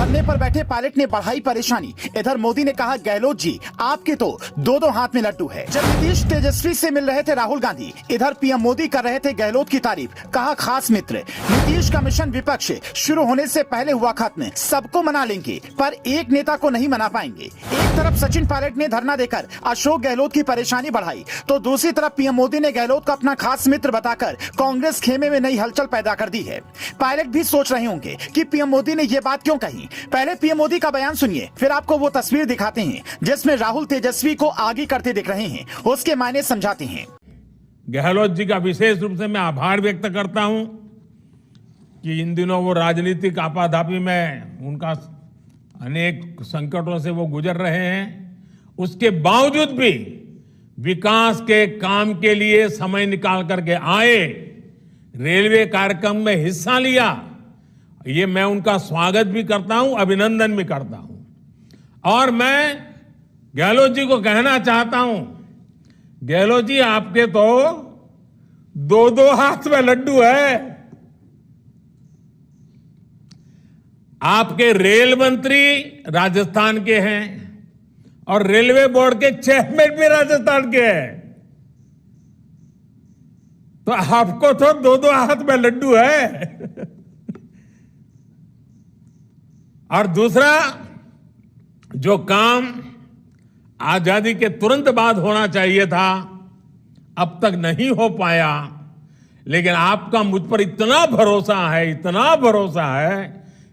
धरने पर बैठे पायलट ने बढ़ाई परेशानी। इधर मोदी ने कहा, गहलोत जी आपके तो दो हाथ में लड्डू है। जब नीतीश तेजस्वी से मिल रहे थे राहुल गांधी, इधर पीएम मोदी कर रहे थे गहलोत की तारीफ। कहा, खास मित्र नीतीश का मिशन विपक्ष शुरू होने से पहले हुआ खत्म। सबको मना लेंगे पर एक नेता को नहीं मना पाएंगे। एक तरफ सचिन पायलट ने धरना देकर अशोक गहलोत की परेशानी बढ़ाई, तो दूसरी तरफ पीएम मोदी ने गहलोत को अपना खास मित्र बताकर कांग्रेस खेमे में नई हलचल पैदा कर दी है। पायलट भी सोच रहे होंगे कि पीएम मोदी ने ये बात क्यों कही। पहले पीएम मोदी का बयान सुनिए, फिर आपको वो तस्वीर दिखाते हैं जिसमें राहुल तेजस्वी को आगे करते दिख रहे हैं, उसके मायने समझाते हैं। गहलोत जी का विशेष रूप से मैं आभार व्यक्त करता हूं कि इन दिनों वो राजनीतिक आपाधापी में उनका अनेक संकटों से वो गुजर रहे हैं, उसके बावजूद भी विकास के काम के लिए समय निकाल करके आए, रेलवे कार्यक्रम में हिस्सा लिया। ये मैं उनका स्वागत भी करता हूं, अभिनंदन भी करता हूं। और मैं गहलोत जी को कहना चाहता हूं, गहलोत जी आपके तो दो हाथ में लड्डू है। आपके रेल मंत्री राजस्थान के हैं और रेलवे बोर्ड के चेयरमैन भी राजस्थान के हैं, तो आपको तो दो हाथ में लड्डू है। और दूसरा, जो काम आजादी के तुरंत बाद होना चाहिए था अब तक नहीं हो पाया, लेकिन आपका मुझ पर इतना भरोसा है, इतना भरोसा है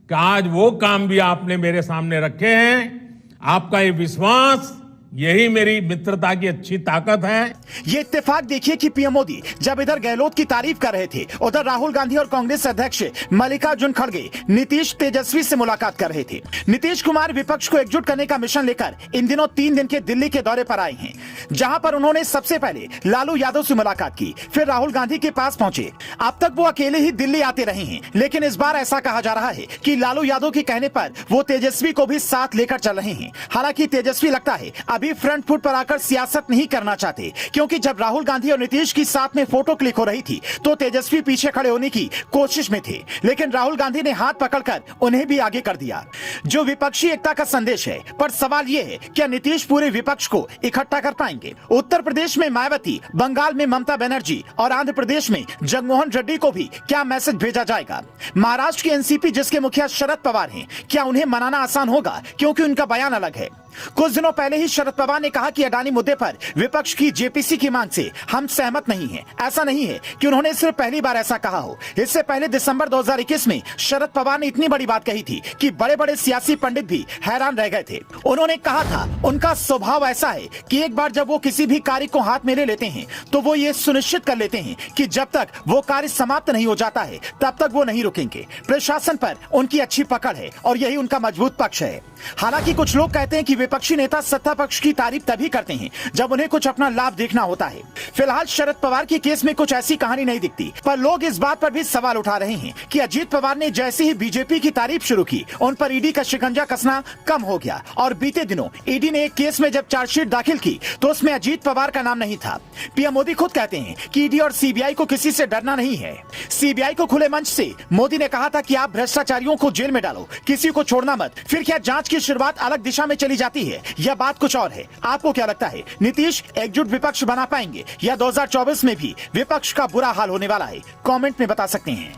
कि आज वो काम भी आपने मेरे सामने रखे हैं। आपका ये विश्वास, यही मेरी मित्रता की अच्छी ताकत है। ये इत्तेफाक देखिए कि पीएम मोदी जब इधर गहलोत की तारीफ कर रहे थे, उधर राहुल गांधी और कांग्रेस अध्यक्ष मल्लिकार्जुन खड़गे नीतीश तेजस्वी से मुलाकात कर रहे थे। नीतीश कुमार विपक्ष को एकजुट करने का मिशन लेकर इन दिनों 3 दिन के दिल्ली के दौरे पर आए हैं, जहां पर उन्होंने सबसे पहले लालू यादव से मुलाकात की, फिर राहुल गांधी के पास पहुंचे। अब तक वो अकेले ही दिल्ली आते रहे हैं, लेकिन इस बार ऐसा कहा जा रहा है कि लालू यादव के कहने पर वो तेजस्वी को भी साथ लेकर चल रहे हैं। हालांकि तेजस्वी लगता है अभी फ्रंट फुट पर आकर सियासत नहीं करना चाहते, क्योंकि जब राहुल गांधी और नीतीश की साथ में फोटो क्लिक हो रही थी तो तेजस्वी पीछे खड़े होने की कोशिश में थे, लेकिन राहुल गांधी ने हाथ पकड़कर उन्हें भी आगे कर दिया, जो विपक्षी एकता का संदेश है। पर सवाल यह है, क्या नीतीश पूरे विपक्ष को इकट्ठा कर पाएंगे? उत्तर प्रदेश में मायावती, बंगाल में ममता बनर्जी और आंध्र प्रदेश में जगनमोहन रेड्डी को भी क्या मैसेज भेजा जाएगा? महाराष्ट्र की एनसीपी जिसके मुखिया शरद पवार हैं, क्या उन्हें मनाना आसान होगा, क्योंकि उनका बयान अलग है। कुछ दिनों पहले ही शरद पवार ने कहा कि अडानी मुद्दे पर विपक्ष की जेपीसी की मांग से हम सहमत नहीं हैं। ऐसा नहीं है कि उन्होंने सिर्फ पहली बार ऐसा कहा हो। इससे पहले दिसंबर 2021 में शरद पवार ने इतनी बड़ी बात कही थी कि बड़े बड़े सियासी पंडित भी हैरान रह गए थे। उन्होंने कहा था, उनका स्वभाव ऐसा है कि एक बार जब वो किसी भी कार्य को हाथ में ले लेते हैं तो वो ये सुनिश्चित कर लेते हैं कि जब तक वो कार्य समाप्त नहीं हो जाता है तब तक वो नहीं रुकेंगे। प्रशासन पर उनकी अच्छी पकड़ है और यही उनका मजबूत पक्ष है। हालांकि कुछ लोग कहते हैं कि विपक्षी नेता सत्ता पक्ष की तारीफ तभी करते हैं जब उन्हें कुछ अपना लाभ देखना होता है। फिलहाल शरद पवार के केस में कुछ ऐसी कहानी नहीं दिखती, पर लोग इस बात पर भी सवाल उठा रहे हैं कि अजीत पवार ने जैसे ही बीजेपी की तारीफ शुरू की, उन पर ईडी का शिकंजा कसना कम हो गया। और बीते दिनों ईडी ने एक केस में जब चार्जशीट दाखिल की तो उसमें अजीत पवार का नाम नहीं था। पीएम मोदी खुद कहते हैं कि ईडी और सीबीआई को किसी से डरना नहीं है। सीबीआई को खुले मंच से मोदी ने कहा था कि आप भ्रष्टाचारियों को जेल में डालो, किसी को छोड़ना मत। फिर क्या जांच की शुरुआत अलग दिशा में चली जाती है? यह बात कुछ और है। आपको क्या लगता है, नीतीश एकजुट विपक्ष बना पाएंगे या 2024 में भी विपक्ष का बुरा हाल होने वाला है? कमेंट में बता सकते हैं।